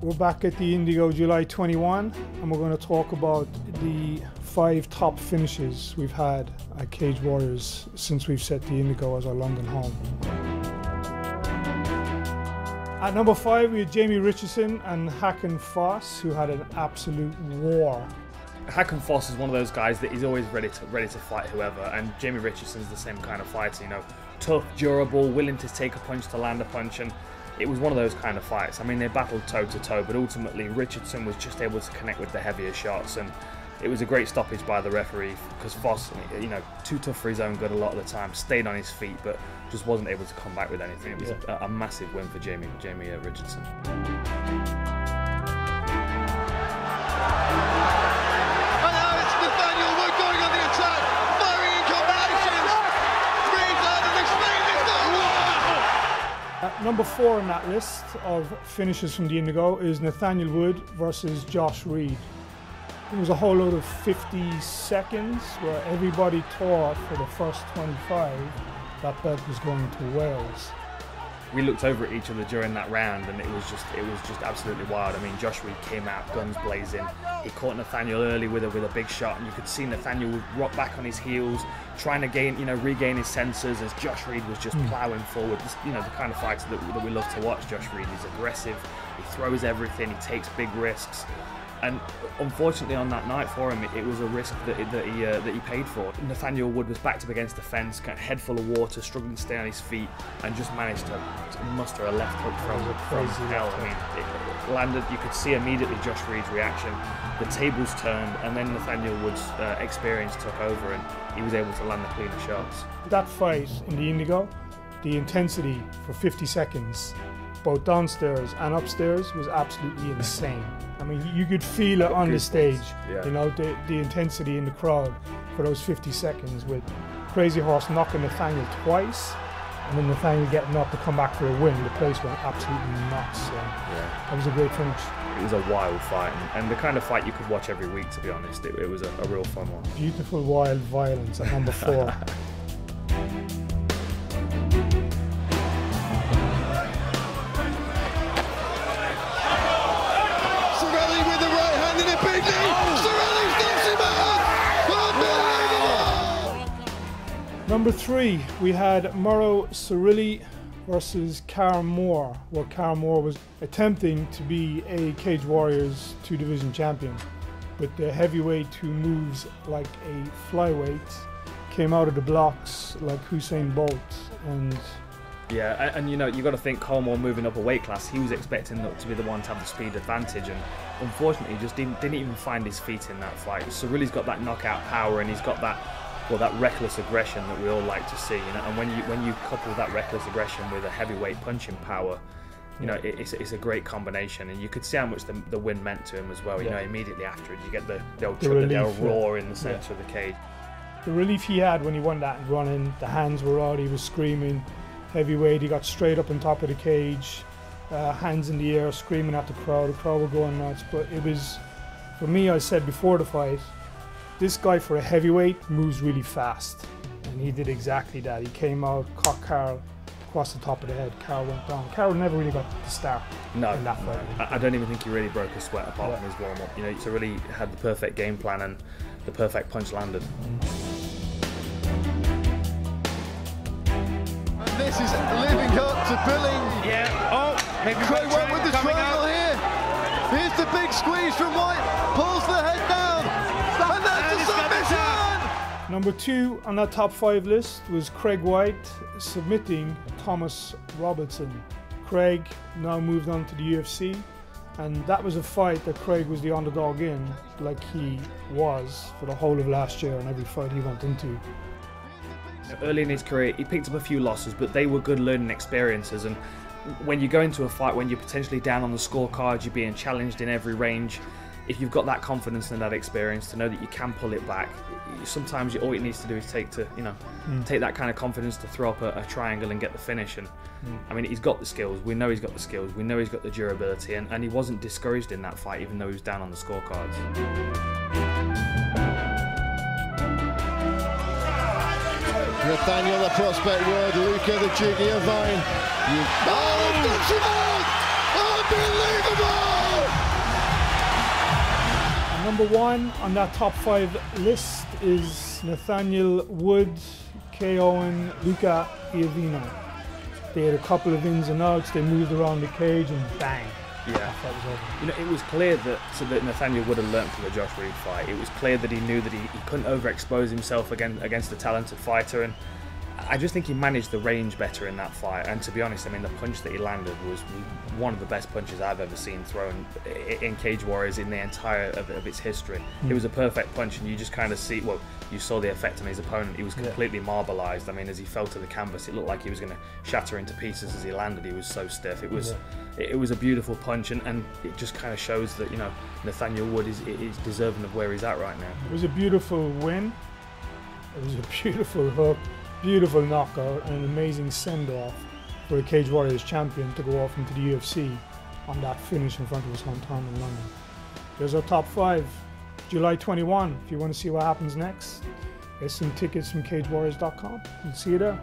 We're back at the Indigo July 21, and we're going to talk about the 5 top finishes we've had at Cage Warriors since we've set the Indigo as our London home. At number 5, we had Jamie Richardson and Hakan Foss, who had an absolute war. Hakan Foss is one of those guys that he's always ready to fight whoever, and Jamie Richardson's the same kind of fighter, you know, tough, durable, willing to take a punch to land a punch, and it was one of those kind of fights. I mean, they battled toe to toe, but ultimately Richardson was just able to connect with the heavier shots, and it was a great stoppage by the referee because Foss, you know, too tough for his own good a lot of the time, stayed on his feet, but just wasn't able to come back with anything. It was a massive win for Jamie Richardson. Number 4 on that list of finishes from the Indigo is Nathaniel Wood versus Josh Reed. It was a whole load of 50 seconds where everybody thought for the first 25 that belt was going to Wales. We looked over at each other during that round, and it was just absolutely wild. I mean, Josh Reed came out guns blazing. He caught Nathaniel early with a big shot, and you could see Nathaniel would rock back on his heels, trying to regain his senses as Josh Reed was just ploughing forward. Just, you know, the kind of fighter that we love to watch. Josh Reed is aggressive. He throws everything. He takes big risks. And unfortunately on that night for him, it was a risk that he paid for. Nathaniel Wood was backed up against the fence, kind of head full of water, struggling to stay on his feet, and just managed to muster a left hook from hell. I mean, it landed. You could see immediately Josh Reed's reaction. The tables turned, and then Nathaniel Wood's experience took over, and he was able to land the cleaner shots. That fight in the Indigo, the intensity for 50 seconds, both downstairs and upstairs, was absolutely insane. I mean, you could feel it on the stage, you know, the intensity in the crowd for those 50 seconds, with Crazy Horse knocking Nathaniel twice, and then Nathaniel getting up to come back for a win. The place went absolutely nuts. So that was a great finish. It was a wild fight, and the kind of fight you could watch every week, to be honest. It was a real fun one. Beautiful wild violence at number 4. Number 3, we had Murrow Cirilli versus Cara Moore, where Cara Moore was attempting to be a Cage Warriors 2-division champion, but the heavyweight who moves like a flyweight came out of the blocks like Usain Bolt. And yeah, and you know, you got to think Cara Moore moving up a weight class, he was expecting to be the one to have the speed advantage, and unfortunately he just didn't even find his feet in that fight. Cirilli's got that knockout power, and he's got that reckless aggression that we all like to see, you know. And when you couple that reckless aggression with a heavyweight punching power, you know, it's a great combination, and you could see how much the win meant to him as well. You know, immediately after it, you get the old roar in the centre of the cage. The relief he had when he won that run-in, the hands were out, he was screaming. Heavyweight, he got straight up on top of the cage, hands in the air, screaming at the crowd. The crowd were going nuts. But it was, for me, I said before the fight, this guy for a heavyweight moves really fast, and he did exactly that. He came out, caught Carl across the top of the head. Carl went down. Carl never really got to start in that fight. I don't even think he really broke a sweat apart from his warm-up. You know, he really had the perfect game plan, and the perfect punch landed. And this is living up to billing. Yeah. Oh, maybe Craig went with the triangle here. Here's the big squeeze from White. Pulls the head down. And that's the submission! Number 2 on that top 5 list was Craig White submitting Thomas Robertson. Craig now moved on to the UFC, and that was a fight that Craig was the underdog in, like he was for the whole of last year and every fight he went into. Early in his career, he picked up a few losses, but they were good learning experiences. And when you go into a fight, when you're potentially down on the scorecard, you're being challenged in every range, if you've got that confidence and that experience to know that you can pull it back, sometimes all it needs to do is take that kind of confidence to throw up a triangle and get the finish. And I mean, he's got the skills. We know he's got the skills. We know he's got the durability, and he wasn't discouraged in that fight, even though he was down on the scorecards. Nathaniel, the prospect word, Luca, the junior vine. Oh, Unbelievable! Number 1 on that top 5 list is Nathaniel Wood, KO'ing Luca Iovino. They had a couple of ins and outs, they moved around the cage and bang. Yeah. That was over. You know, it was clear that Nathaniel would have learnt from the Josh Reed fight. It was clear that he knew that he couldn't overexpose himself against a talented fighter, and I just think he managed the range better in that fight. And to be honest, I mean, the punch that he landed was one of the best punches I've ever seen thrown in Cage Warriors in the entire of its history. It was a perfect punch, and you just kind of see, well, you saw the effect on his opponent. He was completely marbleized. I mean, as he fell to the canvas, it looked like he was going to shatter into pieces as he landed. He was so stiff. It was a beautiful punch, and it just kind of shows that, you know, Nathaniel Wood is deserving of where he's at right now. It was a beautiful win. It was a beautiful hook, beautiful knockout, and an amazing send-off for the Cage Warriors champion to go off into the UFC on that finish in front of his hometown in London. There's our top 5. July 21. If you want to see what happens next, get some tickets from cagewarriors.com. We'll see you there.